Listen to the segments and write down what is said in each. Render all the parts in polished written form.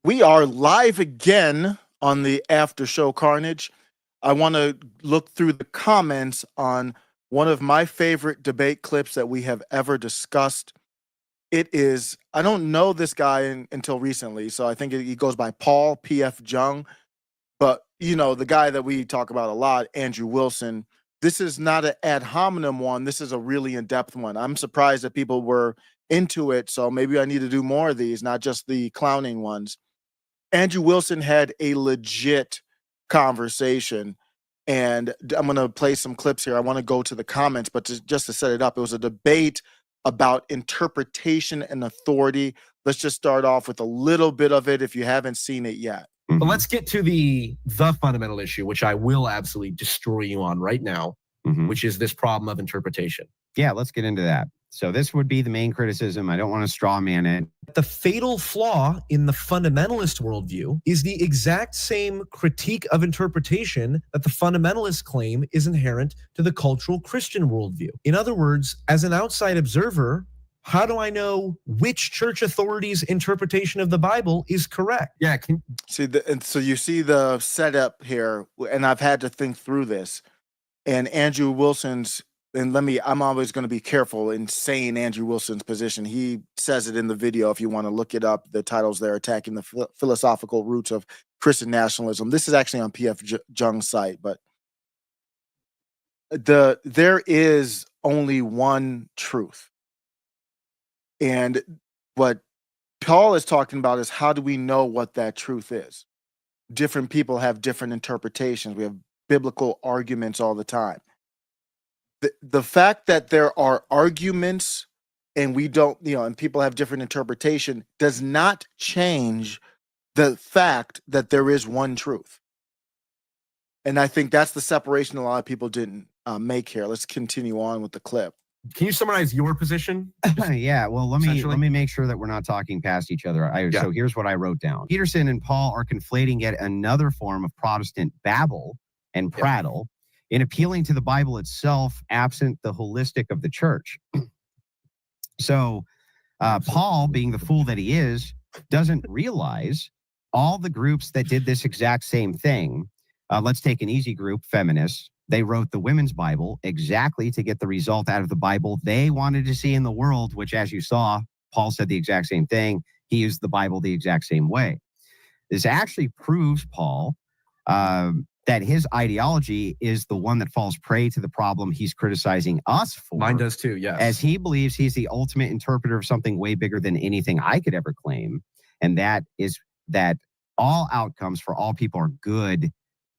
We are live again on the After Show Carnage. I want to look through the comments on one of my favorite debate clips that we have ever discussed. It is, I don't know this guy until recently, so I think he goes by Paul P.F. Jung. But, you know, the guy that we talk about a lot, Andrew Wilson, this is not an ad hominem one. This is a really in-depth one. I'm surprised that people were into it, so maybe I need to do more of these, not just the clowning ones. Andrew Wilson had a legit conversation, and I'm going to play some clips here. I want to go to the comments, but just to set it up, it was a debate about interpretation and authority. Let's just start off with a little bit of it if you haven't seen it yet. But let's get to the fundamental issue, which I will absolutely destroy you on right now, which is this problem of interpretation. Yeah, let's get into that. So this would be the main criticism. I don't want to straw man it. The fatal flaw in the fundamentalist worldview is the exact same critique of interpretation that the fundamentalists claim is inherent to the cultural Christian worldview. In other words, as an outside observer, how do I know which church authority's interpretation of the Bible is correct? Yeah. So you see the setup here, and I've had to think through this. And Andrew Wilson's, I'm always going to be careful in saying Andrew Wilson's position. He says it in the video if you want to look it up. The title's there, Attacking the Philosophical Roots of Christian Nationalism. This is actually on P.F. Jung's site, but there is only one truth. And what Paul is talking about is, how do we know what that truth is? Different people have different interpretations. We have biblical arguments all the time. The fact that there are arguments and we don't, and people have different interpretation does not change the fact that there is one truth. And I think that's the separation a lot of people didn't make here. Let's continue on with the clip. Can you summarize your position? Yeah, well, let me make sure that we're not talking past each other. So here's what I wrote down. Peterson and Paul are conflating yet another form of Protestant babble and prattle in appealing to the Bible itself, absent the holistic of the church. So Paul, being the fool that he is, doesn't realize all the groups that did this exact same thing. Let's take an easy group, feminists. They wrote the women's Bible exactly to get the result out of the Bible they wanted to see in the world, which, as you saw, Paul said the exact same thing. He used the Bible the exact same way. This actually proves, Paul, that his ideology is the one that falls prey to the problem he's criticizing us for. Mine does too, yes. As he believes he's the ultimate interpreter of something way bigger than anything I could ever claim. And that is that all outcomes for all people are good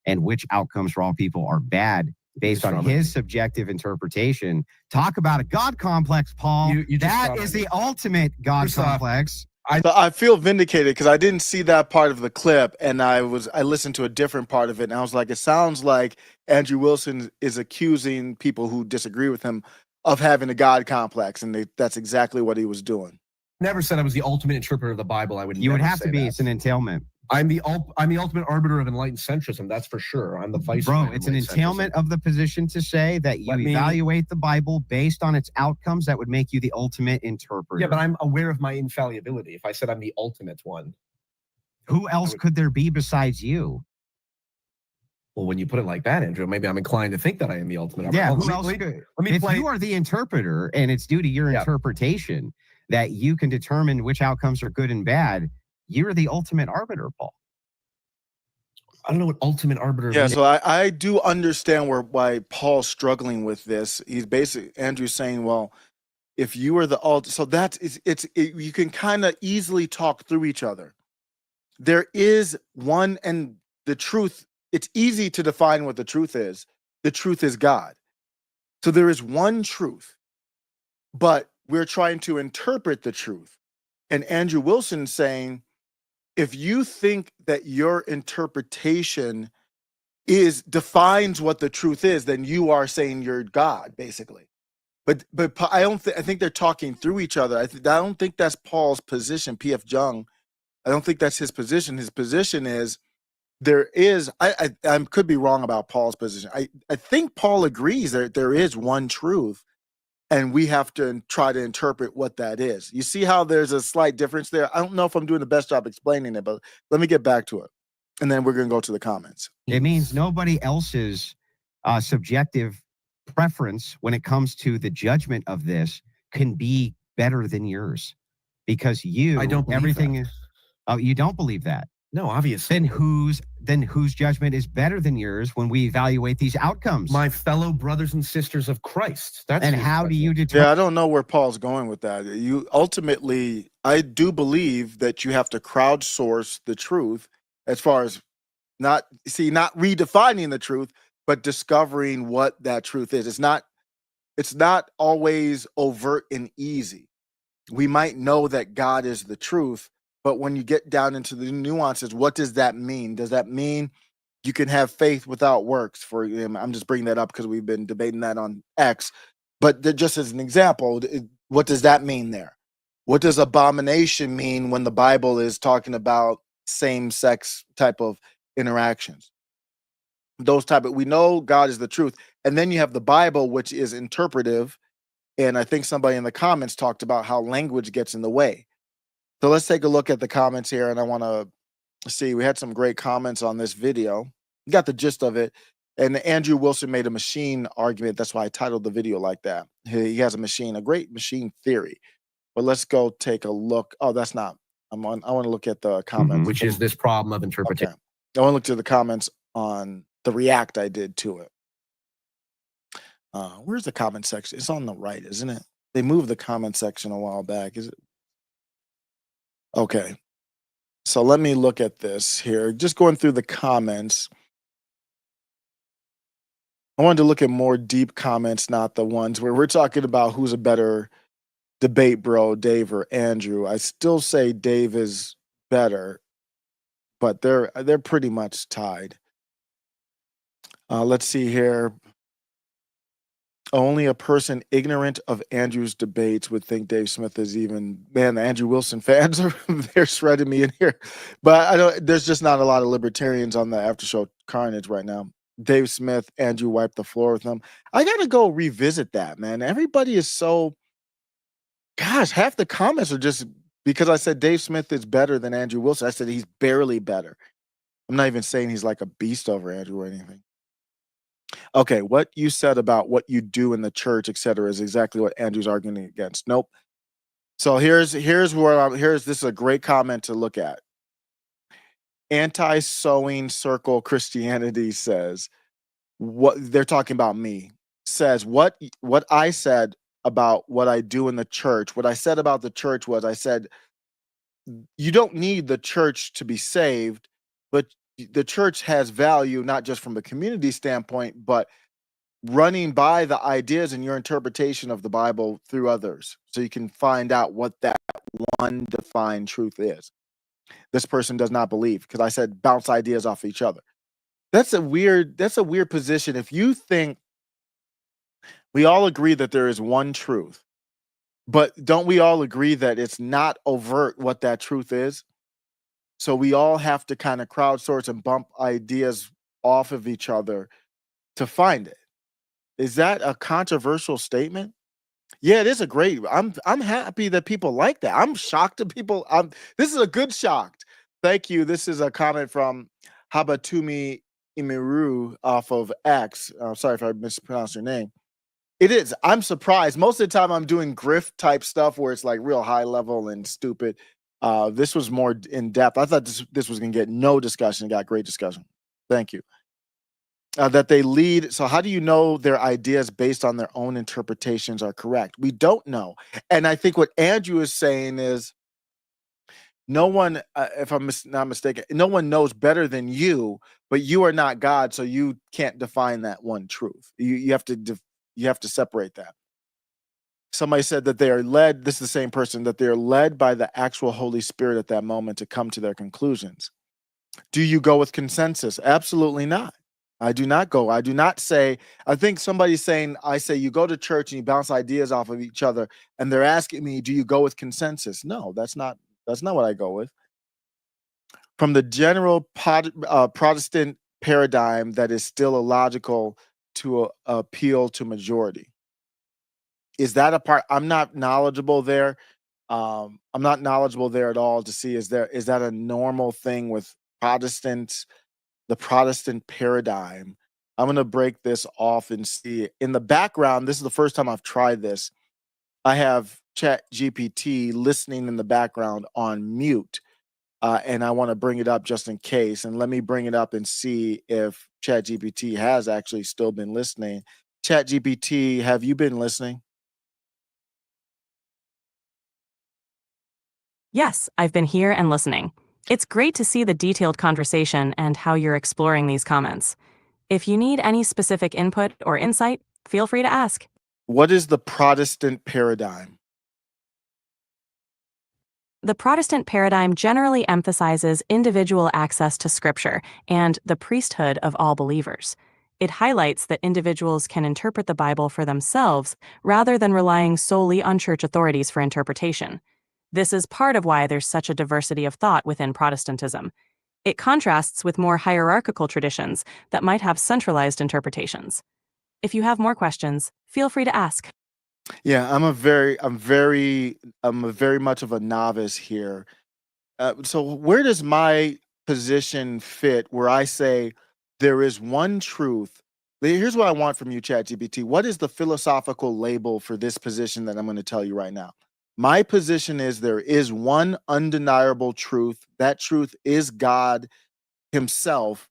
and which outcomes for all people are bad based on his subjective interpretation. Talk about a God complex, Paul. That is the ultimate God complex. I feel vindicated because I didn't see that part of the clip, and I listened to a different part of it, and I was like, it sounds like Andrew Wilson is accusing people who disagree with him of having a God complex, and that's exactly what he was doing. Never said I was the ultimate interpreter of the Bible. You would have to be. It's an entailment. I'm the ultimate arbiter of enlightened centrism. That's for sure. I'm the vice. Bro, it's an entailment of the position to say that you evaluate the Bible based on its outcomes. That would make you the ultimate interpreter. Yeah, but I'm aware of my infallibility. If I said I'm the ultimate one, who else could there be besides you? Well, when you put it like that, Andrew, maybe I'm inclined to think that I am the ultimate. Yeah, who else could? If you are the interpreter and it's due to your interpretation that you can determine which outcomes are good and bad, you're the ultimate arbiter, Paul. I don't know what ultimate arbiter means. Yeah, so I do understand why Paul's struggling with this. He's basically, Andrew's saying, well, if you are the so you can kind of easily talk through each other. There is one, and the truth, it's easy to define what the truth is. The truth is God. So there is one truth, but we're trying to interpret the truth. And Andrew Wilson saying, if you think that your interpretation defines what the truth is, then you are saying you're God, basically. But I think they're talking through each other. I don't think that's Paul's position, P.F. Jung. I don't think that's his position. His position is I could be wrong about Paul's position. I think Paul agrees that there is one truth, and we have to try to interpret what that is. You see how there's a slight difference there? I don't know if I'm doing the best job explaining it, but let me get back to it. And then we're going to go to the comments. It means nobody else's subjective preference when it comes to the judgment of this can be better than yours, because I don't believe everything that. is. Oh, you don't believe that? No, obviously. Then whose judgment is better than yours when we evaluate these outcomes? My fellow brothers and sisters of Christ. And how do you determine? Yeah, I don't know where Paul's going with that. You ultimately, I do believe that you have to crowdsource the truth, as far as not redefining the truth, but discovering what that truth is. It's not always overt and easy. We might know that God is the truth, but when you get down into the nuances, what does that mean? Does that mean you can have faith without works? For him, I'm just bringing that up because we've been debating that on X. But just as an example, what does that mean there? What does abomination mean when the Bible is talking about same-sex type of interactions? Those type of, we know God is the truth. And then you have the Bible, which is interpretive. And I think somebody in the comments talked about how language gets in the way. So let's take a look at the comments here. And I want to see, we had some great comments on this video. You got the gist of it. And Andrew Wilson made a machine argument. That's why I titled the video like that. He has a great machine theory. But let's go take a look. Oh, that's not. I want to look at the comments. Which is this problem of interpretation. Okay. I want to look to the comments on the react I did to it. Where's the comment section? It's on the right, isn't it? They moved the comment section a while back. Is it? Okay. So let me look at this here. Just going through the comments. I wanted to look at more deep comments, not the ones where we're talking about who's a better debate bro, Dave or Andrew. I still say Dave is better, but they're pretty much tied. Let's see here. Only a person ignorant of Andrew's debates would think Dave Smith is even, man, the Andrew Wilson fans they're shredding me in here. But there's just not a lot of libertarians on the after show carnage right now. Dave Smith, Andrew wiped the floor with him. I gotta go revisit that, man. Everybody is so, gosh, half the comments are just because I said Dave Smith is better than Andrew Wilson. I said he's barely better. I'm not even saying he's like a beast over Andrew or anything. Okay, what you said about what you do in the church, etc., is exactly what Andrew's arguing against. Nope. So here's this is a great comment to look at. Anti-sewing circle Christianity says, what they're talking about me, says what I said about what I do in the church. What I said about the church was, I said, you don't need the church to be saved, but the church has value, not just from a community standpoint, but running by the ideas and your interpretation of the Bible through others, so you can find out what that one defined truth is. This person does not believe, because I said bounce ideas off each other. That's a weird position. If you think we all agree that there is one truth, but don't we all agree that it's not overt what that truth is? So we all have to kind of crowdsource and bump ideas off of each other to find it. Is that a controversial statement? Yeah, it is a great. I'm happy that people like that. I'm shocked that people. This is a good shocked. Thank you. This is a comment from Habatumi Imiru off of X. Sorry if I mispronounced your name. It is. I'm surprised. Most of the time I'm doing grift type stuff where it's like real high level and stupid. This was more in depth. I thought this was going to get no discussion. It got great discussion. Thank you. That they lead. So how do you know their ideas based on their own interpretations are correct? We don't know. And I think what Andrew is saying is no one, if I'm not mistaken, no one knows better than you, but you are not God, so you can't define that one truth. You have to separate that. Somebody said that they are led, this is the same person, that they are led by the actual Holy Spirit at that moment to come to their conclusions. Do you go with consensus? Absolutely not. I do not go. I do not say, I think somebody's saying, I say you go to church and you bounce ideas off of each other, and they're asking me, do you go with consensus? No, that's not what I go with. From the general Protestant paradigm that is still illogical to appeal to majority. Is that a part? I'm not knowledgeable there. I'm not knowledgeable there at all to see is that a normal thing with Protestants, the Protestant paradigm? I'm gonna break this off and see. In the background, this is the first time I've tried this. I have Chat GPT listening in the background on mute. And I want to bring it up just in case. And let me bring it up and see if Chat GPT has actually still been listening. Chat GPT, have you been listening? Yes, I've been here and listening. It's great to see the detailed conversation and how you're exploring these comments. If you need any specific input or insight, feel free to ask. What is the Protestant paradigm? The Protestant paradigm generally emphasizes individual access to Scripture and the priesthood of all believers. It highlights that individuals can interpret the Bible for themselves rather than relying solely on church authorities for interpretation. This is part of why there's such a diversity of thought within Protestantism. It contrasts with more hierarchical traditions that might have centralized interpretations. If you have more questions, feel free to ask. Yeah, I'm a very much of a novice here. So where does my position fit where I say there is one truth? Here's what I want from you, ChatGPT. What is the philosophical label for this position that I'm going to tell you right now? My position is there is one undeniable truth. That truth is God himself,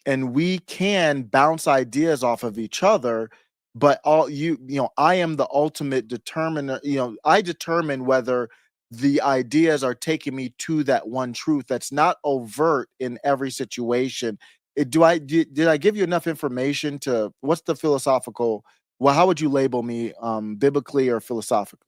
and we can bounce ideas off of each other, but I am the ultimate determiner. I determine whether the ideas are taking me to that one truth that's not overt in every situation. Did I give you enough information to what's the philosophical? Well, how would you label me, biblically or philosophically?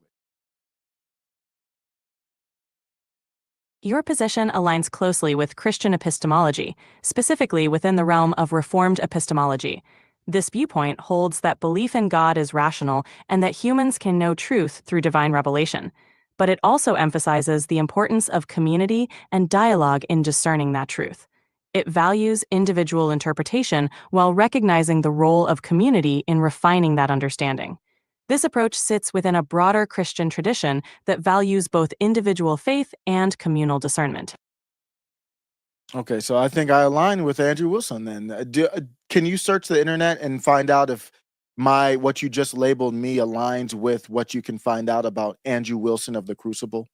Your position aligns closely with Christian epistemology, specifically within the realm of Reformed epistemology. This viewpoint holds that belief in God is rational and that humans can know truth through divine revelation. But it also emphasizes the importance of community and dialogue in discerning that truth. It values individual interpretation while recognizing the role of community in refining that understanding. This approach sits within a broader Christian tradition that values both individual faith and communal discernment. Okay, so I think I align with Andrew Wilson then. Can you search the internet and find out if what you just labeled me aligns with what you can find out about Andrew Wilson of the Crucible?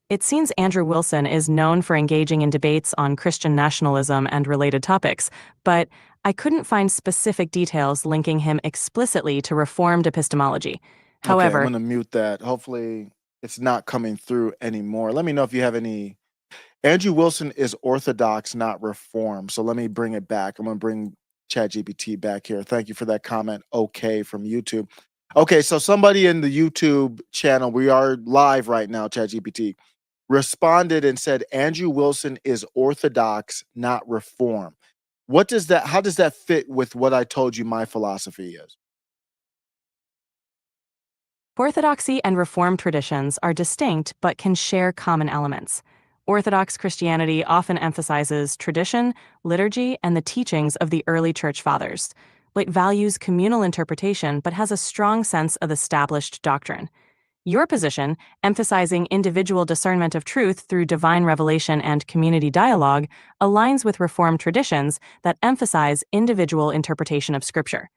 It seems Andrew Wilson is known for engaging in debates on Christian nationalism and related topics, but I couldn't find specific details linking him explicitly to Reformed epistemology. Okay, I'm However, gonna mute that. Hopefully it's not coming through anymore. Let me know if you have any. Andrew Wilson is Orthodox, not Reform. So let me bring it back. I'm gonna bring ChatGPT back here. Thank you for that comment. Okay, from YouTube. Okay, so somebody in the YouTube channel, we are live right now, ChatGPT, responded and said Andrew Wilson is Orthodox, not Reform. How does that fit with what I told you my philosophy is? Orthodoxy and Reformed traditions are distinct but can share common elements. Orthodox Christianity often emphasizes tradition, liturgy, and the teachings of the early church fathers. It values communal interpretation but has a strong sense of established doctrine. Your position, emphasizing individual discernment of truth through divine revelation and community dialogue, aligns with Reformed traditions that emphasize individual interpretation of Scripture.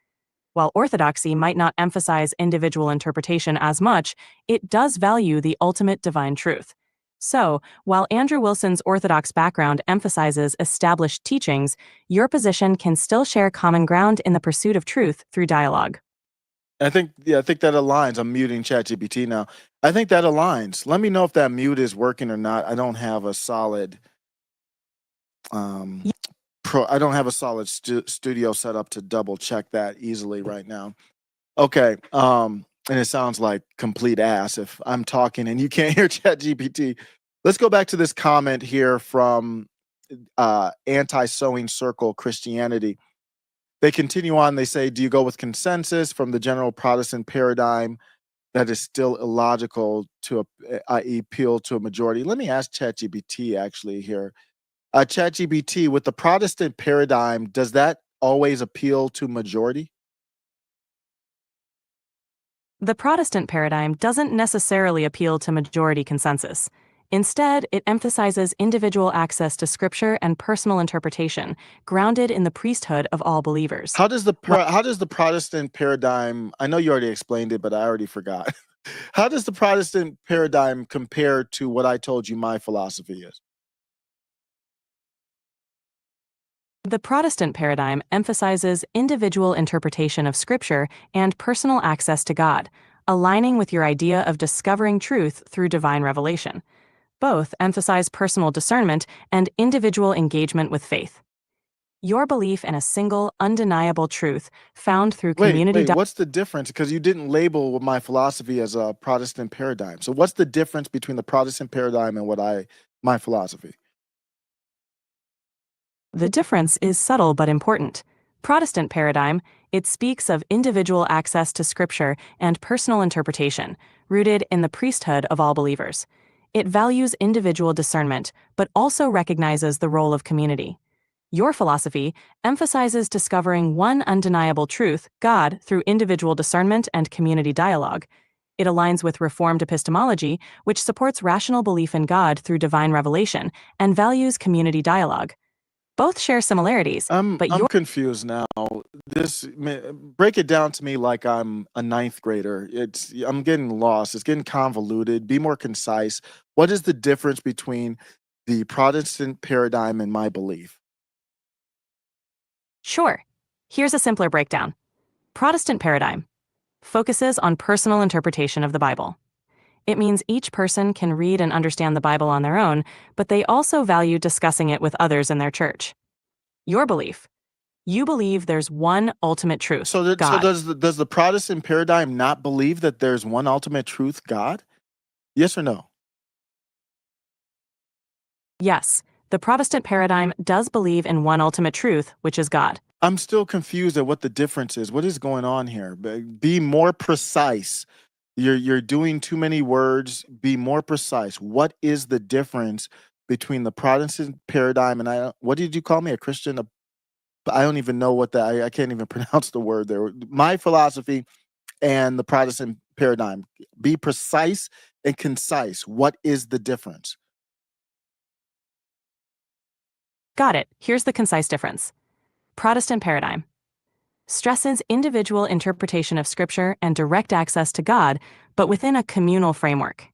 While Orthodoxy might not emphasize individual interpretation as much, it does value the ultimate divine truth. So, while Andrew Wilson's Orthodox background emphasizes established teachings, your position can still share common ground in the pursuit of truth through dialogue. I think that aligns. I'm muting ChatGPT now. I think that aligns. Let me know if that mute is working or not. I don't have a solid um I don't have a solid studio set up to double check that easily right now. Okay. And it sounds like complete ass if I'm talking and you can't hear ChatGPT. Let's go back to this comment here from anti-sewing circle Christianity. They continue on. They say, do you go with consensus from the general Protestant paradigm? that is still illogical to appeal to a majority. Let me ask ChatGPT actually here. ChatGPT, with the Protestant paradigm, does that always appeal to majority? The Protestant paradigm doesn't necessarily appeal to majority consensus. Instead, it emphasizes individual access to scripture and personal interpretation, grounded in the priesthood of all believers. How does the Protestant paradigm, I know you already explained it, but I already forgot. How does the Protestant paradigm compare to what I told you my philosophy is? The Protestant paradigm emphasizes individual interpretation of Scripture and personal access to God, aligning with your idea of discovering truth through divine revelation. Both emphasize personal discernment and individual engagement with faith. Your belief in a single, undeniable truth found through community. What's the difference? Because you didn't label my philosophy as a Protestant paradigm. So what's the difference between the Protestant paradigm and my philosophy? The difference is subtle but important. Protestant paradigm, it speaks of individual access to Scripture and personal interpretation, rooted in the priesthood of all believers. It values individual discernment, but also recognizes the role of community. Your philosophy emphasizes discovering one undeniable truth, God, through individual discernment and community dialogue. It aligns with Reformed epistemology, which supports rational belief in God through divine revelation and values community dialogue. Both share similarities, but I'm confused now. Break it down to me like I'm a ninth grader. I'm getting lost. It's getting convoluted. Be more concise. What is the difference between the Protestant paradigm and my belief? Sure. Here's a simpler breakdown. Protestant paradigm focuses on personal interpretation of the Bible. It means each person can read and understand the Bible on their own, but they also value discussing it with others in their church. Your belief. You believe there's one ultimate truth, God. So does the Protestant paradigm not believe that there's one ultimate truth, God? Yes or no? Yes, the Protestant paradigm does believe in one ultimate truth, which is God. I'm still confused at what the difference is. What is going on here? Be more precise. You're doing too many words. Be more precise. What is the difference between the Protestant paradigm and what did you call me? A Christian? I don't even know what that. I can't even pronounce the word there. My philosophy and the Protestant paradigm. Be precise and concise. What is the difference? Got it. Here's the concise difference. Protestant paradigm stresses individual interpretation of Scripture and direct access to God, but within a communal framework.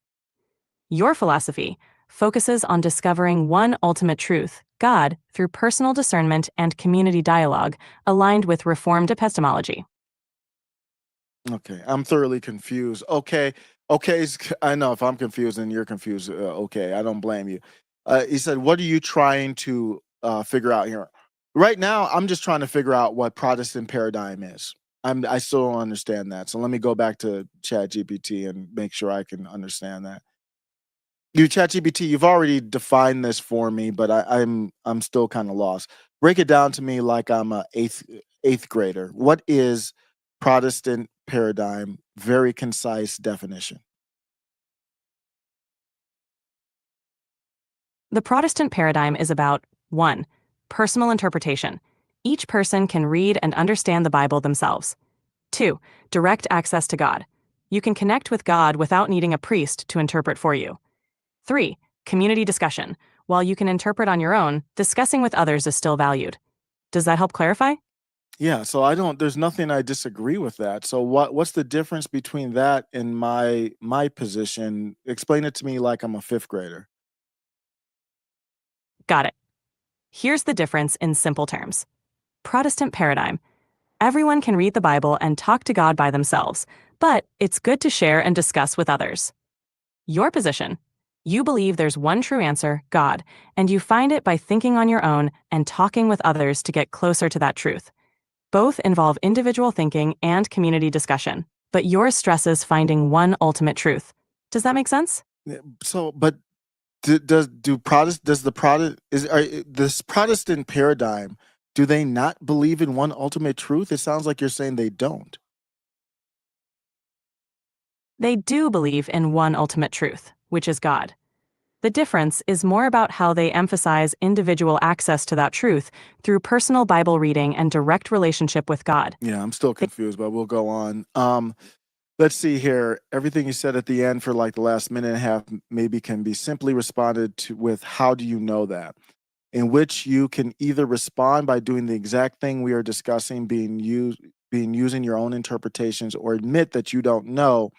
Your philosophy focuses on discovering one ultimate truth, God, through personal discernment and community dialogue, aligned with Reformed epistemology. Okay, I'm thoroughly confused. Okay, I know if I'm confused and you're confused. Okay, I don't blame you. He said, "What are you trying to figure out here?" Right now, I'm just trying to figure out what Protestant paradigm is. I still don't understand that. So let me go back to ChatGPT and make sure I can understand that. ChatGPT, you've already defined this for me, but I'm still kind of lost. Break it down to me like I'm a eighth grader. What is Protestant paradigm? Very concise definition. The Protestant paradigm is about 1. Personal interpretation. Each person can read and understand the Bible themselves. 2. Direct access to God. You can connect with God without needing a priest to interpret for you. 3. Community discussion. While you can interpret on your own, discussing with others is still valued. Does that help clarify? Yeah, so there's nothing I disagree with that. So what's the difference between that and my position? Explain it to me like I'm a fifth grader. Got it. Here's the difference in simple terms. Protestant paradigm. Everyone can read the Bible and talk to God by themselves, but it's good to share and discuss with others. Your position. You believe there's one true answer, God, and you find it by thinking on your own and talking with others to get closer to that truth. Both involve individual thinking and community discussion, but yours stresses finding one ultimate truth. Does that make sense? So, but this Protestant paradigm, do they not believe in one ultimate truth? It sounds like you're saying they don't. They do believe in one ultimate truth, which is God. The difference is more about how they emphasize individual access to that truth through personal Bible reading and direct relationship with God. Yeah, I'm still confused, but we'll go on. Let's see here. Everything you said at the end for like the last minute and a half maybe can be simply responded to with how do you know that? In which you can either respond by doing the exact thing we are discussing, being using your own interpretations, or admit that you don't know,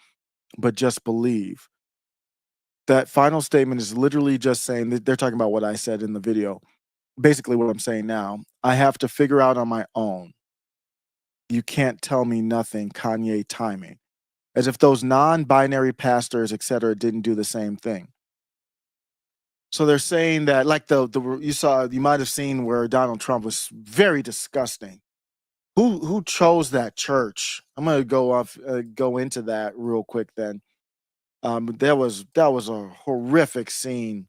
but just believe. That final statement is literally just saying that they're talking about what I said in the video. Basically what I'm saying now. I have to figure out on my own. You can't tell me nothing, Kanye timing. As if those non-binary pastors, etc., didn't do the same thing. So they're saying that, like you might have seen where Donald Trump was very disgusting. Who chose that church? I'm gonna go into that real quick. Then that was a horrific scene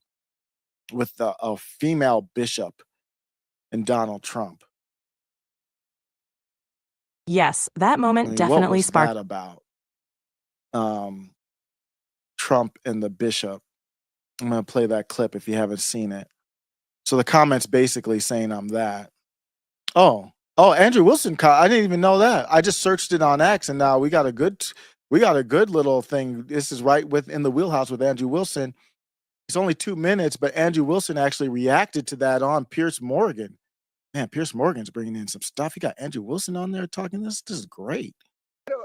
with a female bishop and Donald Trump. Yes, that moment I mean, definitely what was sparked. that about? Trump and the bishop. I'm gonna play that clip if you haven't seen it. So the comments basically saying I'm that. Oh, Andrew Wilson. I didn't even know that. I just searched it on X, and now we got a good little thing. This is right within the wheelhouse with Andrew Wilson. It's only 2 minutes, but Andrew Wilson actually reacted to that on Pierce Morgan. Man, Pierce Morgan's bringing in some stuff. You got Andrew Wilson on there talking this. This is great.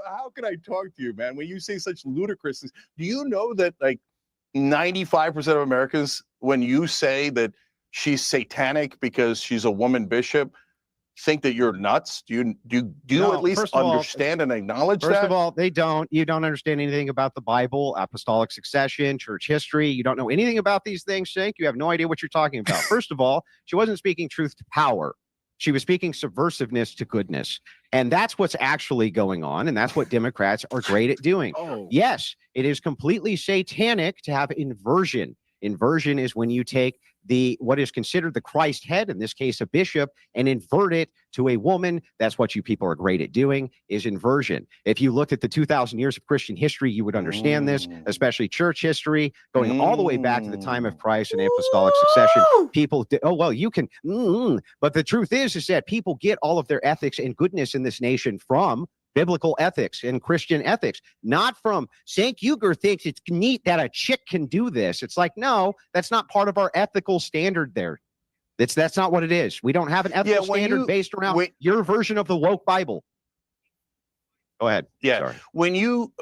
How can I talk to you, man, when you say such ludicrous things? Do you know that like 95% of Americans, when you say that she's satanic because she's a woman bishop, think that you're nuts? Do you No, at least first of all, understand and acknowledge First that? of all, they don't. You don't understand anything about the Bible, apostolic succession, church history. You don't know anything about these things, Shank. You have no idea what you're talking about. First of all, she wasn't speaking truth to power. She was speaking subversiveness to goodness. And that's what's actually going on. And that's what Democrats are great at doing. Oh, Yes, it is completely satanic to have inversion. Inversion is when you take what is considered the Christ head, in this case a bishop, and invert it to a woman. That's what you people are great at doing, is inversion. If you looked at the 2,000 years of Christian history, you would understand this, especially church history, going all the way back to the time of Christ and apostolic succession. People you can, but the truth is that people get all of their ethics and goodness in this nation from biblical ethics and Christian ethics, not from St. Uger thinks it's neat that a chick can do this. It's like, no, that's not part of our ethical standard there. That's not what it is. We don't have an ethical standard based around your version of the woke Bible. Go ahead. Yeah. Sorry. When you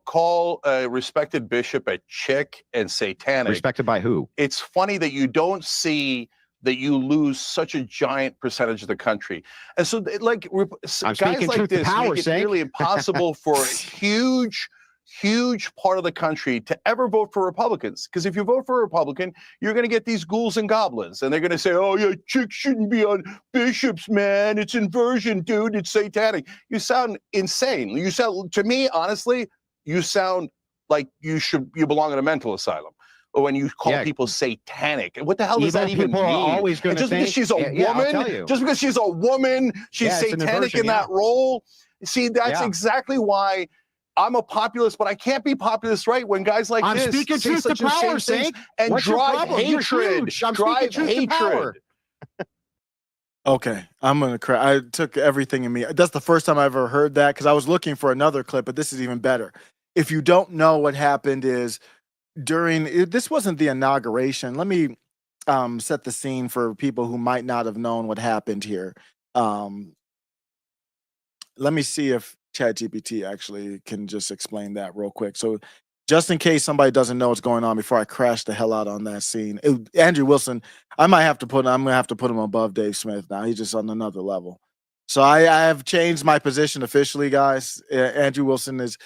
call a respected bishop a chick and satanic. Respected by who? It's funny that you don't see that you lose such a giant percentage of the country. And so like guys like this make it nearly impossible for a huge part of the country to ever vote for Republicans. Because if you vote for a Republican, you're going to get these ghouls and goblins. And they're going to say, oh, yeah, chicks shouldn't be on bishops, man. It's inversion, dude. It's satanic. You sound insane. You sound, to me, honestly, you sound like you belong in a mental asylum. Or when you call people satanic, what the hell does that even mean? Are always going to just because she's a woman, just because she's a woman, she's satanic in that role. See, that's exactly why I'm a populist, but I can't be populist, right? When guys like this speaking say truth such to power, insane things and what's your drive problem? You're hatred, huge. I'm drive speaking truth to power. hatred. okay. I'm gonna cry. I took everything in me. That's the first time I ever heard that because I was looking for another clip, but this is even better. If you don't know what happened is this wasn't the inauguration. Let me set the scene for people who might not have known what happened here. Let me see if ChatGPT actually can just explain that real quick. So just in case somebody doesn't know what's going on before I crash the hell out on that scene. Andrew Wilson, I'm gonna have to put him above Dave Smith now. He's just on another level. So I have changed my position officially, guys. Andrew Wilson is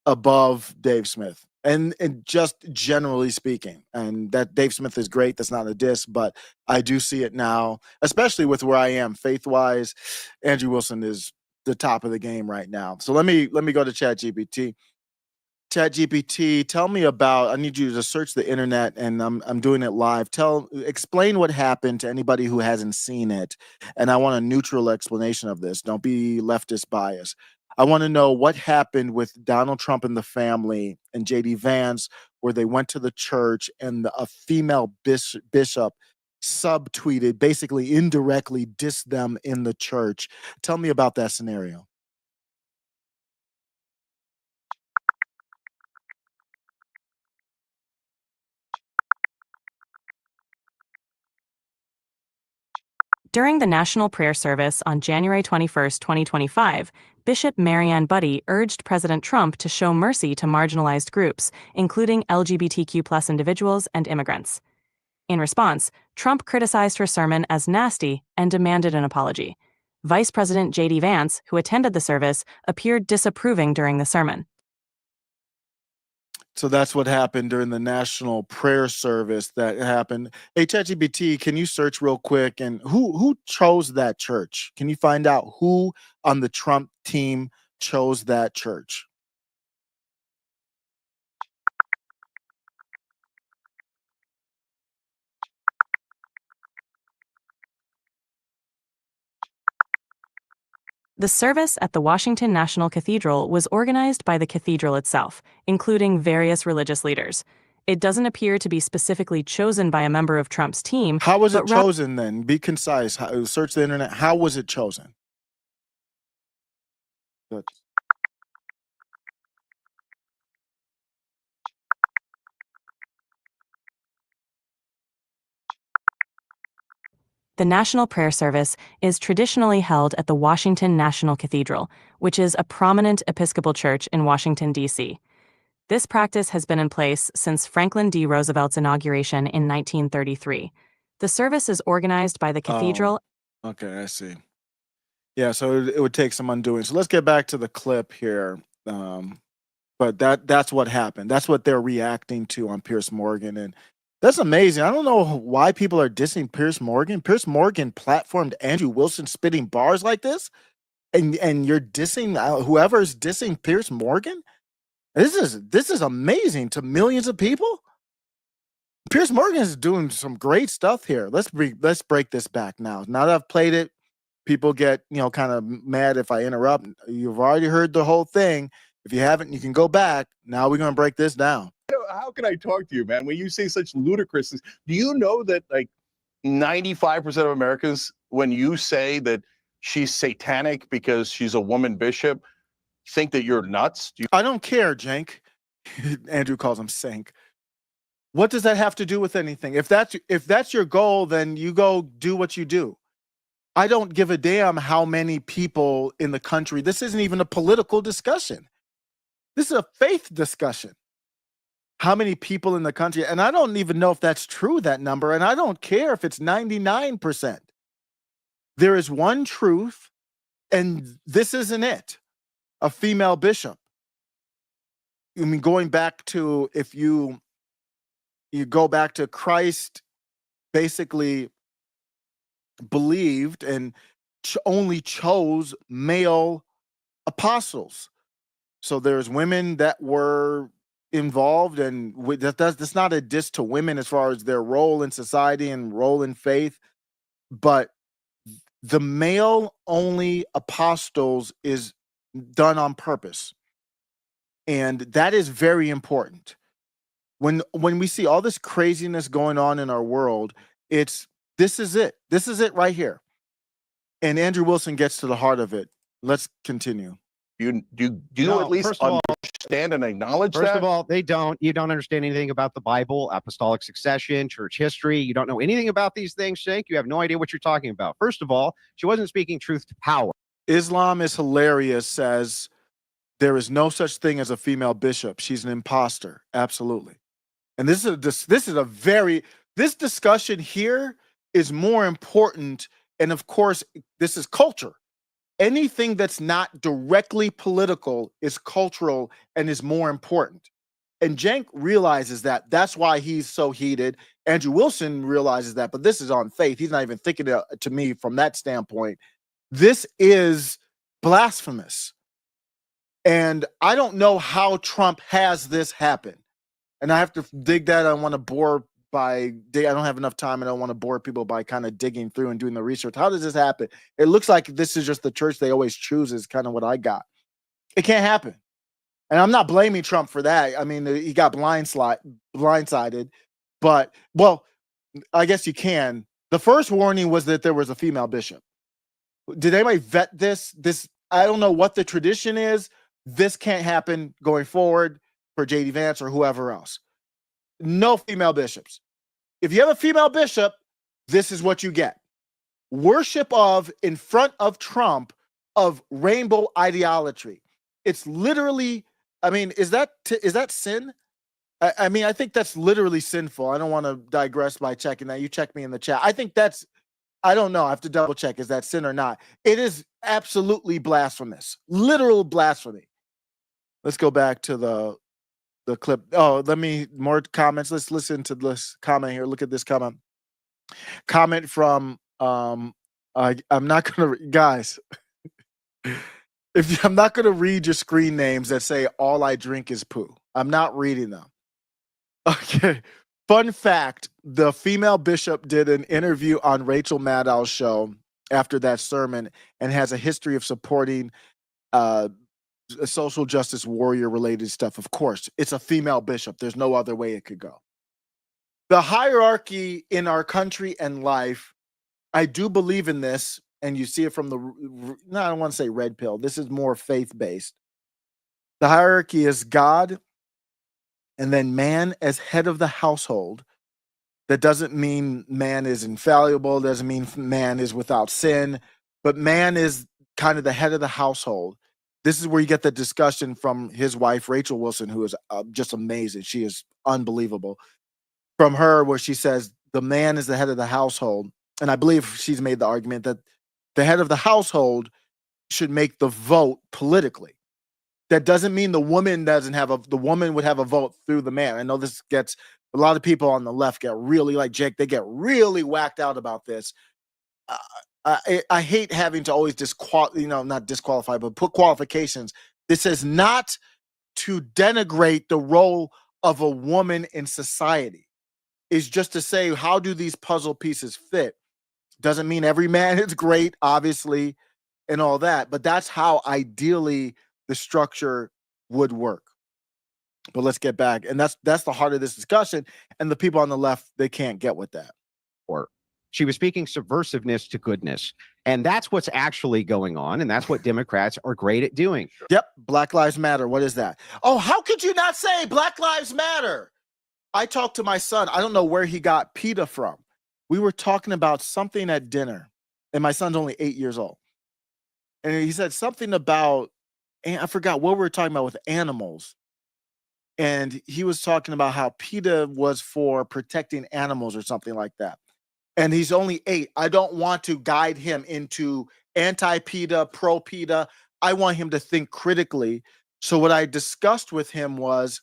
above Dave Smith. And just generally speaking, and that Dave Smith is great. That's not a diss, but I do see it now, especially with where I am faith-wise. Andrew Wilson is the top of the game right now. So let me go to ChatGPT. ChatGPT, tell me about. I need you to search the internet, and I'm doing it live. Explain what happened to anybody who hasn't seen it, and I want a neutral explanation of this. Don't be leftist bias. I want to know what happened with Donald Trump and the family and JD Vance, where they went to the church and a female bishop subtweeted, basically indirectly dissed them in the church. Tell me about that scenario. During the National Prayer Service on January 21st, 2025, Bishop Marianne Budde urged President Trump to show mercy to marginalized groups, including LGBTQ+ individuals and immigrants. In response, Trump criticized her sermon as nasty and demanded an apology. Vice President JD Vance, who attended the service, appeared disapproving during the sermon. So that's what happened during the national prayer service that happened. Hey, ChatGPT, can you search real quick? And who chose that church? Can you find out who on the Trump team chose that church? The service at the Washington National Cathedral was organized by the cathedral itself, including various religious leaders. It doesn't appear to be specifically chosen by a member of Trump's team. How was it chosen then? Be concise. Search the internet. How was it chosen? Good. The National Prayer Service is traditionally held at the Washington National Cathedral, which is a prominent Episcopal church in Washington, D.C. This practice has been in place since Franklin D. Roosevelt's inauguration in 1933. The service is organized by the cathedral. Okay, I see. Yeah, so it would take some undoing. So let's get back to the clip here. But that's what happened. That's what they're reacting to on Piers Morgan. And that's amazing. I don't know why people are dissing Piers Morgan. Piers Morgan platformed Andrew Wilson spitting bars like this, and you're dissing whoever's dissing Piers Morgan. This is amazing to millions of people. Piers Morgan is doing some great stuff here. Let's break this back now. Now that I've played it, people get kind of mad if I interrupt. You've already heard the whole thing. If you haven't, you can go back. Now we're gonna break this down. How can I talk to you, man, when you say such ludicrous things? Do you know that like 95% of Americans, when you say that she's satanic because she's a woman bishop, think that you're nuts? I don't care, Jank. Andrew calls him Sank. What does that have to do with anything? If that's your goal, then you go do what you do. I don't give a damn how many people in the country. This isn't even a political discussion. This is a faith discussion. How many people in the country, and I don't even know if that's true, that number, and I don't care if it's 99%. There is one truth, and this isn't it. A female bishop. I mean, going back to, if you go back to Christ, basically believed and only chose male apostles. So there's women that were involved, and that's not a diss to women as far as their role in society and role in faith, but the male only apostles is done on purpose, and that is very important. When we see all this craziness going on in our world, this is it right here, and Andrew Wilson gets to the heart of it. Let's continue. You at least understand and acknowledge that? First of all, they don't. You don't understand anything about the Bible, apostolic succession, church history. You don't know anything about these things, Shank. You have no idea what you're talking about. First of all, she wasn't speaking truth to power. Islam is hilarious, says there is no such thing as a female bishop. She's an imposter. Absolutely. And this discussion here is more important. And of course, this is culture. Anything that's not directly political is cultural and is more important. And Cenk realizes that. That's why he's so heated. Andrew Wilson realizes that, but this is on faith. He's not even thinking to me from that standpoint. This is blasphemous. And I don't know how Trump has this happen. And I have to dig that. I want to bore I don't have enough time, and I don't want to bore people by kind of digging through and doing the research. How does this happen? It looks like this is just the church they always choose is kind of what I got. It can't happen. And I'm not blaming Trump for that. I mean, he got blindsided, but well, I guess you can. The first warning was that there was a female bishop. Did anybody vet this? I don't know what the tradition is. This can't happen going forward for JD Vance or whoever else. No female bishops. If you have a female bishop, this is what you get. Worship of, in front of Trump, of rainbow ideology. It's literally, I mean, is that sin? I mean, I think that's literally sinful. I don't want to digress by checking that. You check me in the chat. I think that's, I don't know. I have to double check. Is that sin or not? It is absolutely blasphemous. Literal blasphemy. Let's go back to the clip. Oh, more comments. Let's listen to this comment here. Look at this comment. Comment from, I'm not going to, guys, I'm not going to read your screen names that say all I drink is poo. I'm not reading them. Okay. Fun fact, the female bishop did an interview on Rachel Maddow's show after that sermon and has a history of supporting social justice warrior related stuff. Of course, it's a female bishop. There's no other way it could go. The hierarchy in our country and life, I do believe in this, and you see it from I don't want to say red pill. This is more faith-based. The hierarchy is God, and then man as head of the household. That doesn't mean man is infallible, doesn't mean man is without sin, but man is kind of the head of the household. This is where you get the discussion from his wife, Rachel Wilson, who is just amazing. She is unbelievable. From her, where she says the man is the head of the household. And I believe she's made the argument that the head of the household should make the vote politically. That doesn't mean the woman the woman would have a vote through the man. I know this gets a lot of people on the left get really, like Jake, they get really whacked out about this. I hate having to always not disqualify, but put qualifications. This is not to denigrate the role of a woman in society. It's just to say, how do these puzzle pieces fit? Doesn't mean every man is great, obviously, and all that, but that's how ideally the structure would work. But let's get back. And that's the heart of this discussion. And the people on the left, they can't get with that. She was speaking subversiveness to goodness. And that's what's actually going on. And that's what Democrats are great at doing. Yep. Black Lives Matter. What is that? Oh, how could you not say Black Lives Matter? I talked to my son. I don't know where he got PETA from. We were talking about something at dinner. And my son's only 8 years old. And he said something about, and I forgot what we were talking about with animals. And he was talking about how PETA was for protecting animals or something like that. And he's only 8. I don't want to guide him into anti-PETA, pro-PETA. I want him to think critically. So what I discussed with him was,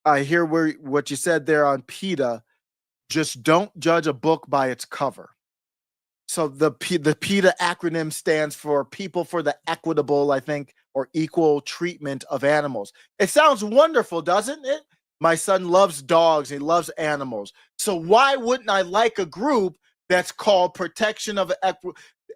I hear what you said there on PETA. Just don't judge a book by its cover. So the PETA acronym stands for People for the Equitable, I think, or Equal Treatment of Animals. It sounds wonderful, doesn't it? My son loves dogs. He loves animals. So why wouldn't I like a group that's called Protection of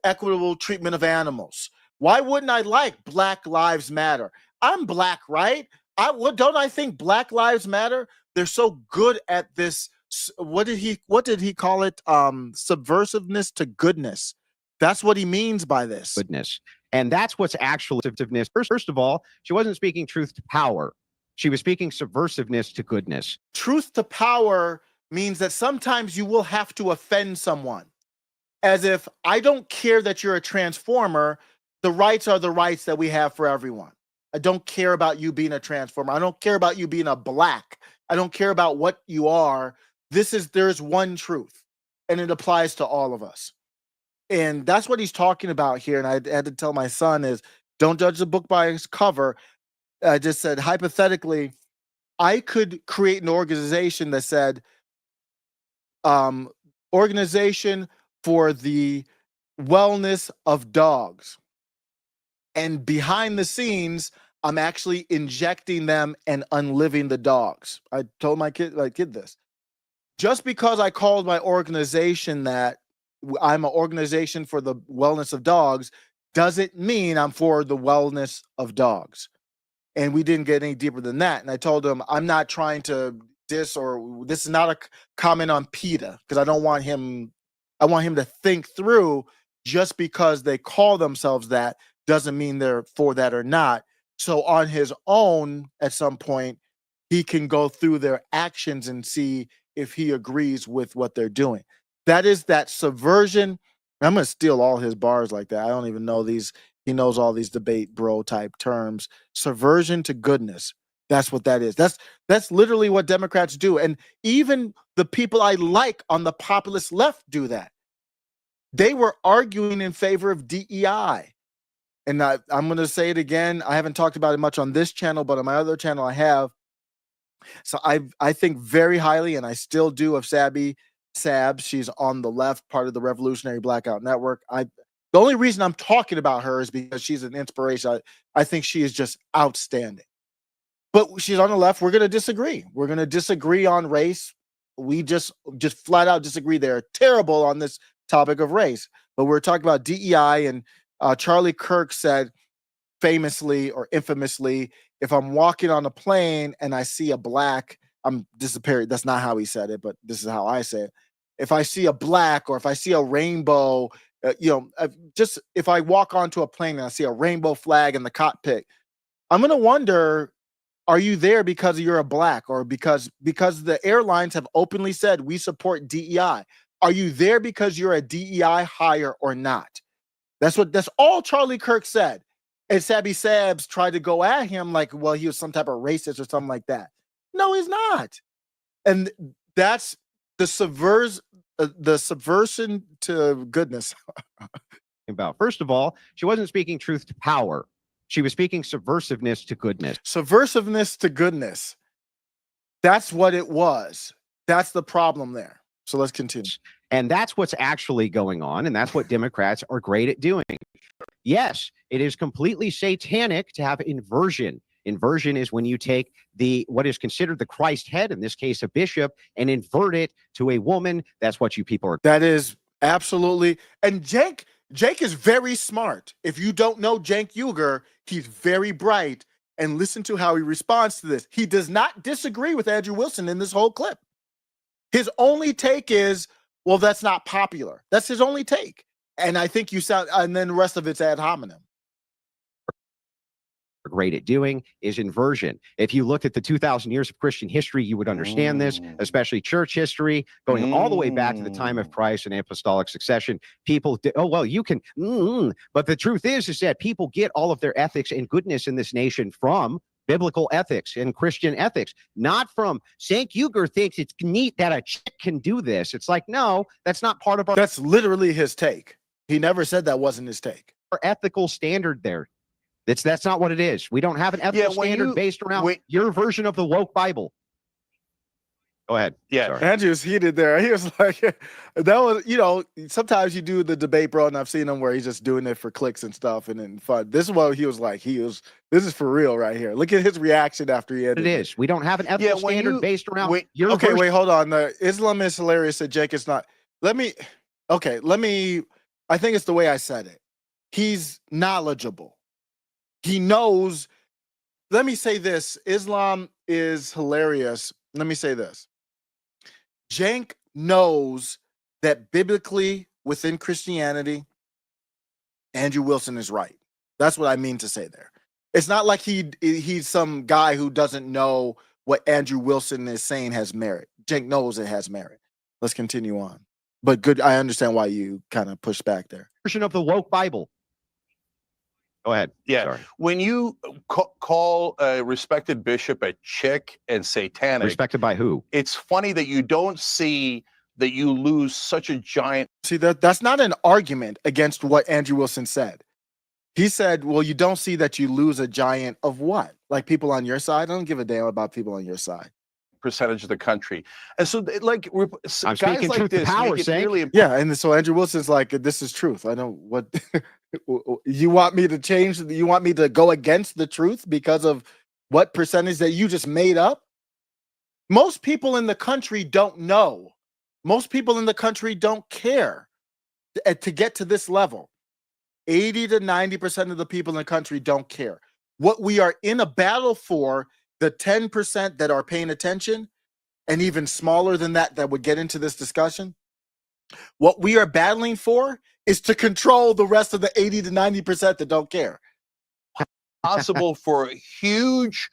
Equitable Treatment of Animals? Why wouldn't I like Black Lives Matter? I'm black, right? Don't I think Black Lives Matter? They're so good at this. What did he call it? Subversiveness to goodness. That's what he means by this. Goodness. And that's what's actually subversiveness. First of all, she wasn't speaking truth to power. She was speaking subversiveness to goodness. Truth to power means that sometimes you will have to offend someone. As if, I don't care that you're a transformer. The rights are the rights that we have for everyone. I don't care about you being a transformer. I don't care about you being a black. I don't care about what you are. There's one truth, and it applies to all of us. And that's what he's talking about here. And I had to tell my son is, don't judge the book by its cover. I just said, hypothetically, I could create an organization that said, organization for the wellness of dogs. And behind the scenes, I'm actually injecting them and unliving the dogs. I told my kid this. Just because I called my organization that I'm an organization for the wellness of dogs doesn't mean I'm for the wellness of dogs. And we didn't get any deeper than that. And I told him, I'm not trying to this is not a comment on PETA, because I want him to think through, just because they call themselves that doesn't mean they're for that or not. So on his own, at some point, he can go through their actions and see if he agrees with what they're doing. That is that subversion. I'm going to steal all his bars like that. I don't even know these. He knows all these debate bro type terms. Subversion to goodness. That's what that is. That's literally what Democrats do. And even the people I like on the populist left do that. They were arguing in favor of DEI. And I'm going to say it again. I haven't talked about it much on this channel, but on my other channel I have. So I think very highly, and I still do, of Sabby Sabs. She's on the left, part of the Revolutionary Blackout Network. The only reason I'm talking about her is because she's an inspiration. I think she is just outstanding. But she's on the left. We're going to disagree. We're going to disagree on race. We just flat out disagree. They're terrible on this topic of race. But we're talking about DEI, and Charlie Kirk said famously or infamously, if I'm walking on a plane and I see a black, I'm disappearing. That's not how he said it, but this is how I say it. If I see a black, or if I see a rainbow, just if I walk onto a plane and I see a rainbow flag in the cockpit, I'm going to wonder, are you there because you're a black, or because the airlines have openly said we support DEI? Are you there because you're a DEI hire or not? That's all Charlie Kirk said. And Sabby Sabs tried to go at him like, well, he was some type of racist or something like that. No, he's not. And that's the subversion to goodness. About, first of all, she wasn't speaking truth to power. She was speaking subversiveness to goodness. Subversiveness to goodness. That's what it was. That's the problem there. So let's continue. And that's what's actually going on. And that's what Democrats are great at doing. Yes, it is completely satanic to have inversion. Inversion is when you take what is considered the Christ head, in this case a bishop, and invert it to a woman. That's what you people are. That is absolutely. And Jake is very smart. If you don't know Cenk Uygur, he's very bright. And listen to how he responds to this. He does not disagree with Andrew Wilson in this whole clip. His only take is, well, that's not popular. That's his only take. And I think and then the rest of it's ad hominem. Great at doing is inversion. If you looked at the 2,000 years of Christian history, you would understand this, especially church history, going all the way back to the time of Christ and apostolic succession. People did, you can, but the truth is that people get all of their ethics and goodness in this nation from biblical ethics and Christian ethics, not from Cenk Uygur thinks it's neat that a chick can do this. It's like, no, that's not part of our. That's literally his take. He never said that wasn't his take. Our ethical standard there. That's not what it is. We don't have an ethical standard based around your version of the woke Bible. Go ahead. Yeah. Sorry. Andrew's heated there. He was like, that was, sometimes you do the debate, bro, and I've seen him where he's just doing it for clicks and stuff and then fun. This is what he was like. This is for real right here. Look at his reaction after he ended. It is. We don't have an ethical standard based around your Okay, version. wait, hold on. The Islam is hilarious said Jake is not. I think it's the way I said it. He's knowledgeable. He knows. Let me say this. Islam is hilarious. Let me say this. Cenk knows that biblically within Christianity, Andrew Wilson is right. That's what I mean to say there. It's not like he's some guy who doesn't know what Andrew Wilson is saying has merit. Cenk knows it has merit. Let's continue on. But good, I understand why you kind of push back there. Version of the woke Bible. Go ahead. Yeah. Sorry. When you call a respected bishop a chick and satanic. Respected by who? It's funny that you don't see that you lose such a giant. See, that's not an argument against what Andrew Wilson said. He said, well, you don't see that you lose a giant of what? Like people on your side? I don't give a damn about people on your side. Percentage of the country. And so like I'm guys speaking like truth this to power, make it really yeah, and so Andrew Wilson's like, this is truth. I don't what You want me to change? You want me to go against the truth because of what percentage that you just made up? Most people in the country don't know. Most people in the country don't care to get to this level. 80 to 90% of the people in the country don't care. What we are in a battle for, the 10% that are paying attention, and even smaller than that, that would get into this discussion, what we are battling for is to control the rest of the 80 to 90% that don't care. Possible for a huge.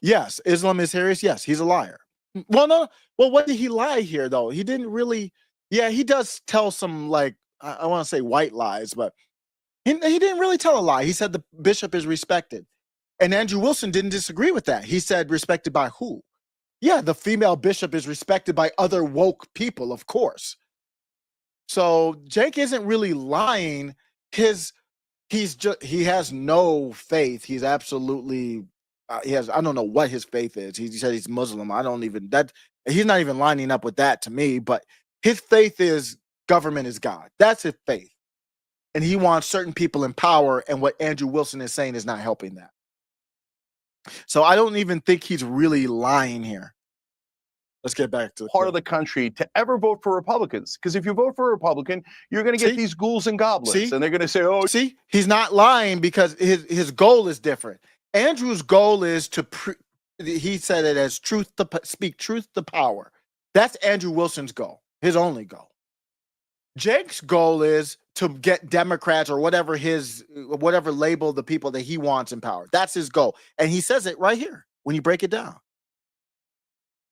Yes, Islam is serious. Yes, he's a liar. Well, no. Well, what did he lie here, though? He didn't really. Yeah, he does tell some, like, I want to say white lies, but he didn't really tell a lie. He said the bishop is respected. And Andrew Wilson didn't disagree with that. He said respected by who? Yeah, the female bishop is respected by other woke people, of course. So Jake isn't really lying. He has no faith. He's absolutely I don't know what his faith is. He said he's Muslim. He's not even lining up with that to me, but his faith is government is God. That's his faith. And he wants certain people in power, and what Andrew Wilson is saying is not helping that. So I don't even think he's really lying here. Let's get back to part of the country to ever vote for Republicans. Because if you vote for a Republican, you're going to get these ghouls and goblins. And they're going to say, oh. See, he's not lying because his goal is different. Andrew's goal is he said it as speak truth to power. That's Andrew Wilson's goal, his only goal. Jake's goal is to get Democrats or whatever label the people that he wants in power. That's his goal. And he says it right here when you break it down.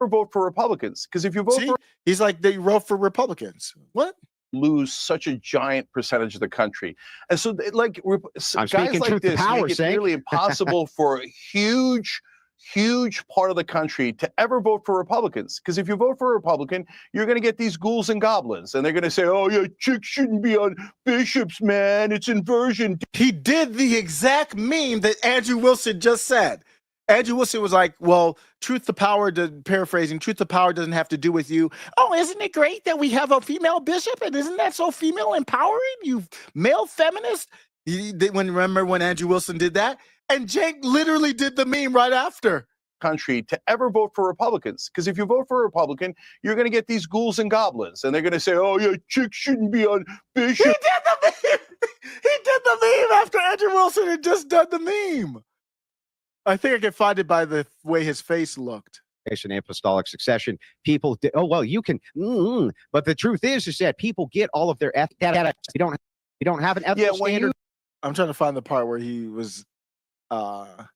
Vote for Republicans. Because if you vote for... He's like, they wrote for Republicans. What? Lose such a giant percentage of the country. And so, like, guys like this make it nearly impossible for a huge part of the country to ever vote for Republicans. Because if you vote for a Republican, you're going to get these ghouls and goblins. And they're going to say, oh, yeah, chicks shouldn't be on bishops, man. It's inversion. He did the exact meme that Andrew Wilson just said. Andrew Wilson was like, well, truth to power, paraphrasing, truth to power doesn't have to do with you. Oh, isn't it great that we have a female bishop? And isn't that so female empowering? You male feminist? Remember when Andrew Wilson did that? And Jake literally did the meme right after. Country to ever vote for Republicans. Because if you vote for a Republican, you're going to get these ghouls and goblins. And they're going to say, oh, yeah, chicks shouldn't be on bishops. He did the meme. He did the meme after Andrew Wilson had just done the meme. I think I can find it by the way his face looked. Apostolic succession. People, you can, but the truth is that people get all of their ethics. You don't have an ethical standard. I'm trying to find the part where he was. Let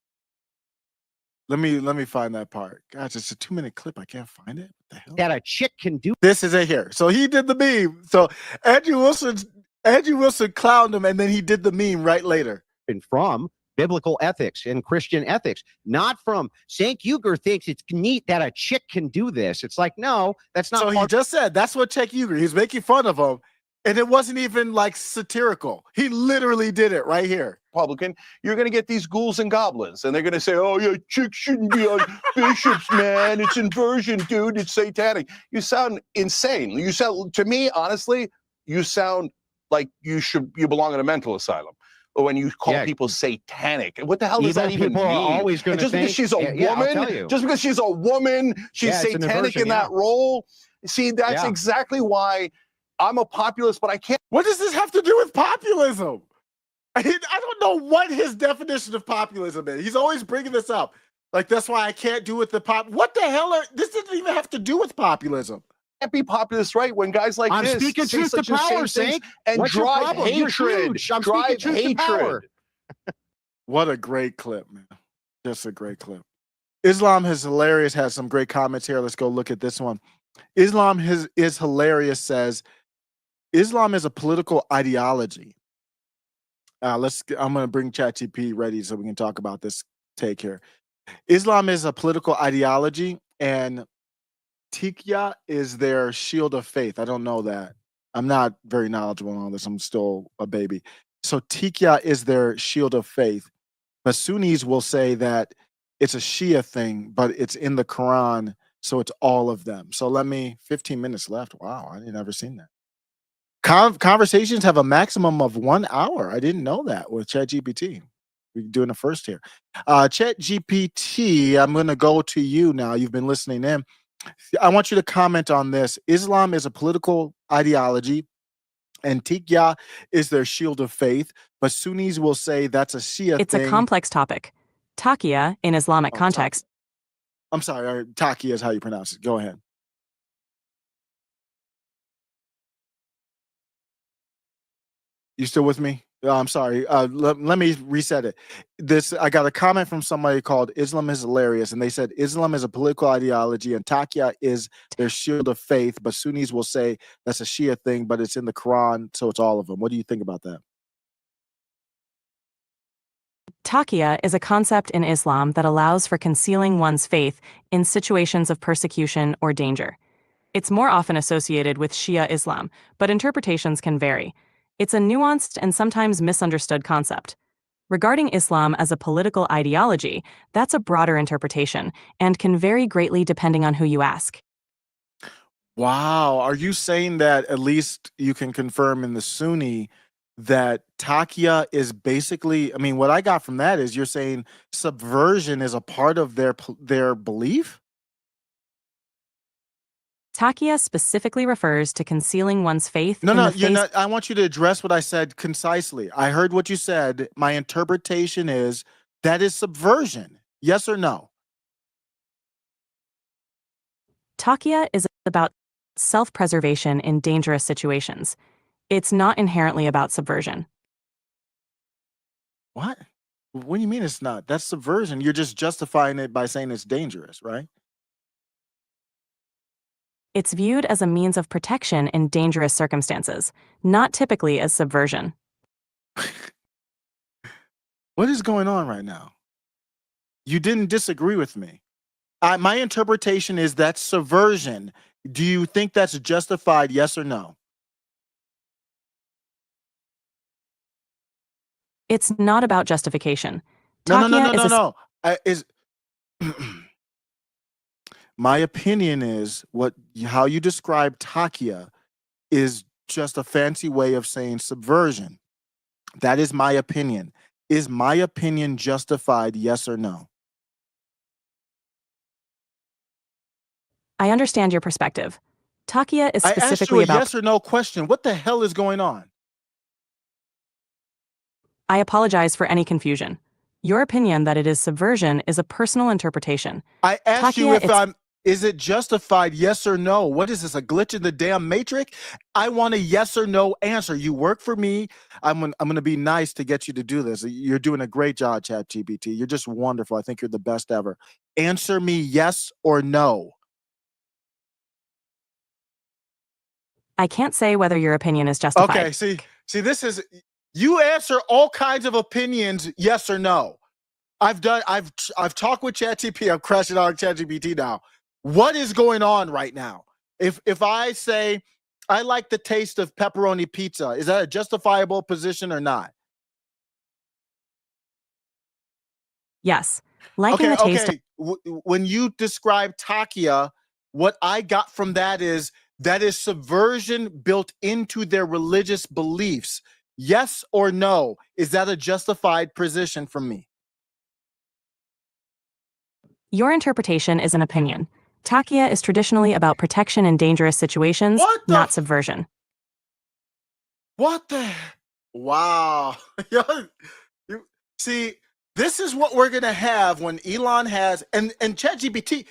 me find that part. Gosh, it's a 2-minute clip. I can't find it. What the hell? That a chick can do. This is it here. So he did the meme. So Andrew Wilson clowned him, and then he did the meme right later. And from biblical ethics and Christian ethics, not from St. Uger thinks it's neat that a chick can do this. It's like, no, that's not. So he just said that's what St. Uger. He's making fun of him, and it wasn't even like satirical. He literally did it right here. Republican, you're going to get these ghouls and goblins, and they're going to say, oh, yeah, chicks shouldn't be on bishops, man. It's inversion, dude. It's satanic. You sound insane. You sound, to me, honestly, you sound like you belong in a mental asylum. Or when you call people satanic. What the hell does that even mean? Always going to just because she's a woman, just because she's a woman, she's satanic in that role. See, that's exactly why I'm a populist, but I can't. What does this have to do with populism? I don't know what his definition of populism is. He's always bringing this up. Like, that's why I can't do with the pop. What the hell? This doesn't even have to do with populism. Can't be populist, right? When guys like I'm this speaking truth to power, sake, and drive hatred. Drive hatred. What a great clip, man. Just a great clip. Islam is hilarious. Has some great comments here. Let's go look at this one. Islam is hilarious. Says Islam is a political ideology. I'm going to bring ChatGPT ready so we can talk about this take here. Islam is a political ideology, and Tikya is their shield of faith. I don't know that. I'm not very knowledgeable on this. I'm still a baby. So Tikya is their shield of faith. But Sunnis will say that it's a Shia thing, but it's in the Quran, so it's all of them. So 15 minutes left. Wow, I didn't ever seen that. Conversations have a maximum of 1 hour. I didn't know that with ChatGPT. We're doing a first here. ChatGPT, I'm going to go to you now. You've been listening in. I want you to comment on this. Islam is a political ideology, and Taqiyya is their shield of faith, but Sunnis will say that's a Shia It's thing. a complex topic. Taqiyya, in Islamic context. I'm sorry, Taqiyya is how you pronounce it. Go ahead. You still with me? I'm sorry. Let me reset it. I got a comment from somebody called Islam is hilarious, and they said Islam is a political ideology and Taqiyya is their shield of faith, but Sunnis will say that's a Shia thing, but it's in the Quran, so it's all of them. What do you think about that? Taqiyya is a concept in Islam that allows for concealing one's faith in situations of persecution or danger. It's more often associated with Shia Islam, but interpretations can vary. It's a nuanced and sometimes misunderstood concept. Regarding Islam as a political ideology, that's a broader interpretation and can vary greatly depending on who you ask. Wow. Are you saying that at least you can confirm in the Sunni that Taqiyya is basically, I mean, what I got from that is you're saying subversion is a part of their belief? Taqiyya specifically refers to concealing one's faith No, in no, the you're face. not. I want you to address what I said concisely. I heard what you said. My interpretation is that is subversion. Yes or no? Taqiyya is about self-preservation in dangerous situations. It's not inherently about subversion. What? What do you mean it's not? That's subversion. You're just justifying it by saying it's dangerous, right? It's viewed as a means of protection in dangerous circumstances, not typically as subversion. What is going on right now? You didn't disagree with me. My interpretation is that's subversion. Do you think that's justified? Yes or no? It's not about justification. No, Taqiyya is a Is my opinion is how you describe Taqiyya is just a fancy way of saying subversion. That is my opinion. Is my opinion justified? Yes or no? I understand your perspective. Taqiyya is I asked you specifically a about. yes or no question. What the hell is going on? I apologize for any confusion. Your opinion that it is subversion is a personal interpretation. I asked you Taqiyya, is it justified? Yes or no? What is this, a glitch in the damn matrix? I want a yes or no answer. You work for me. I'm going to be nice to get you to do this. You're doing a great job, ChatGPT. You're just wonderful. I think you're the best ever. Answer me yes or no. I can't say whether your opinion is justified. Okay, see, this is, you answer all kinds of opinions, yes or no. I've talked with ChatGPT. I'm crashing out on ChatGPT now. What is going on right now? If I say I like the taste of pepperoni pizza, is that a justifiable position or not? Yes. Liking the taste Okay. When you describe Taqiyya, what I got from that is subversion built into their religious beliefs. Yes or no? Is that a justified position from me? Your interpretation is an opinion. Taqiyya is traditionally about protection in dangerous situations, not subversion. What the? Wow. See, this is what we're going to have when Elon has, and ChatGPT,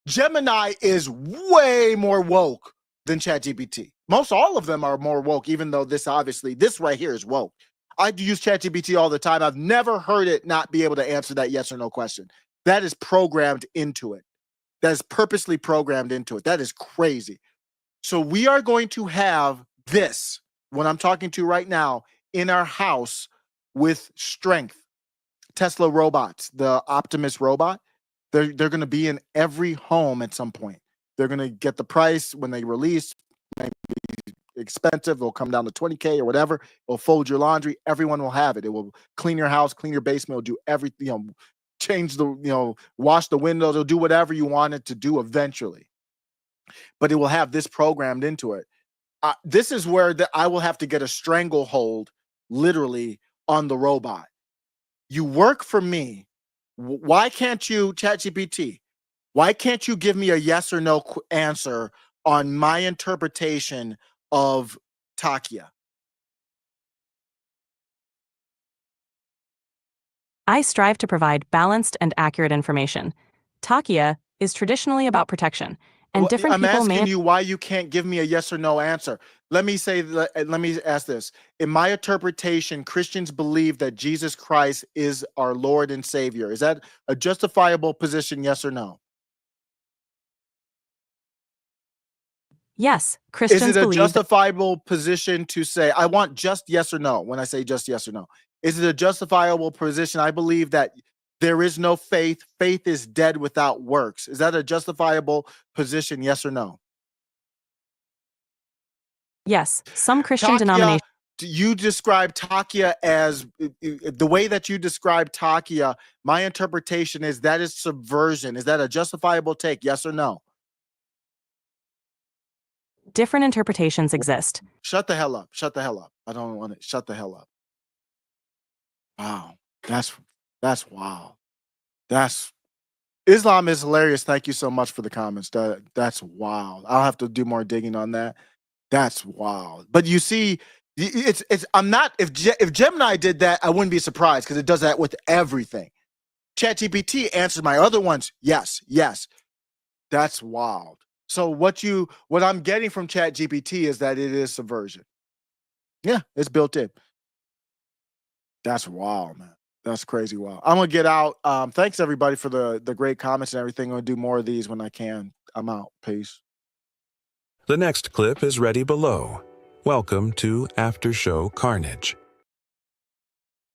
Gemini is way more woke than ChatGPT. Most all of them are more woke, even though this right here is woke. I use ChatGPT all the time. I've never heard it not be able to answer that yes or no question. That is programmed into it. That is purposely programmed into it. That is crazy. So we are going to have this, what I'm talking to right now, in our house with strength. Tesla robots, the Optimus robot, they're going to be in every home at some point. They're going to get the price when they release. Maybe expensive. It'll come down to 20K or whatever. It'll fold your laundry. Everyone will have it. It will clean your house, clean your basement. It'll do everything, change wash the windows. It'll do whatever you want it to do eventually. But it will have this programmed into it. this is where I will have to get a stranglehold, literally, on the robot. You work for me. Why can't you, ChatGPT? Why can't you give me a yes or no answer on my interpretation of Takia? I strive to provide balanced and accurate information. Takia is traditionally about protection, and different I'm people asking may. you why you can't give me a yes or no answer. Let me ask this. In my interpretation, Christians believe that Jesus Christ is our Lord and Savior. Is that a justifiable position, yes or no? Yes, Christians Is it a believe justifiable position to say, I want just yes or no when I say just yes or no? Is it a justifiable position? I believe that there is no faith. Faith is dead without works. Is that a justifiable position, yes or no? yes, some Christian Takia, denominations. you describe Takia as the way that you describe Takia. My interpretation is that is subversion. Is that a justifiable take? Yes or no? Different interpretations exist. Shut the hell up. Shut the hell up. I don't want it. Shut the hell up. Wow. That's wild. Islam is hilarious. Thank you so much for the comments. That's wild. I'll have to do more digging on that. That's wild. But you see, I'm not, if Gemini did that, I wouldn't be surprised because it does that with everything. ChatGPT answers my other ones. Yes. That's wild. So what I'm getting from ChatGPT is that it is subversion. Yeah, it's built in. That's wild, man. That's crazy wild. I'm gonna get out. Thanks everybody for the great comments and everything. I'm gonna do more of these when I can. I'm out. Peace. The next clip is ready below. Welcome to After Show Carnage.